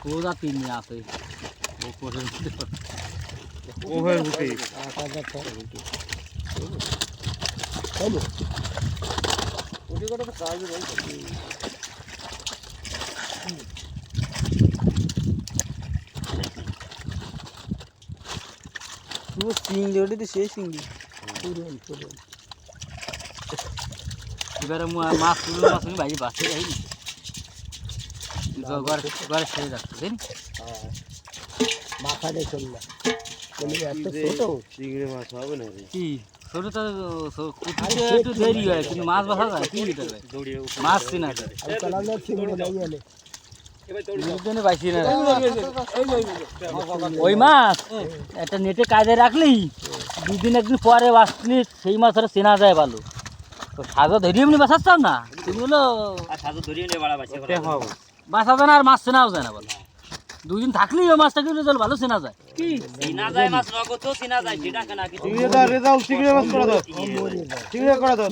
সোজা তিন আছে ওভার হুকে চিংড়ি ওটা তো সেই চিংড়ি এবারে মাছ তুলো মাছ আমি বাইরে বাঁচতে যাই ঘরে ছেড়ে যাচ্ছে তাই মাথা দিয়ে চললে চিংড়ি মাছ হবে না কি ছোট তো কুটিতে একটু দেরি হয় কিন্তু মাছ বাঁচা যায় কি লিটার ভাই মাছ চিনা যায় পাইছি না ওই মাছ একটা নেটে কাজে রাখলি দুদিন একদিন পরে বাঁচলি সেই মাছ আর চেনা যায় ভালো তো সাজা ধরিয়ে এমনি বাঁচাচ্ছাও না তুমি হলো বাঁচা যায় না আর মাছ চেনাও যায় না বলো দুদিন থাকলেই ওই মাছটা কিন্তু ভালো চেনা যায় কি চেনা যায় মাছ নগদ চেনা যায় সেটা কেনা চিংড়ি মাছ করে দাও চিংড়ি মাছ করে দাও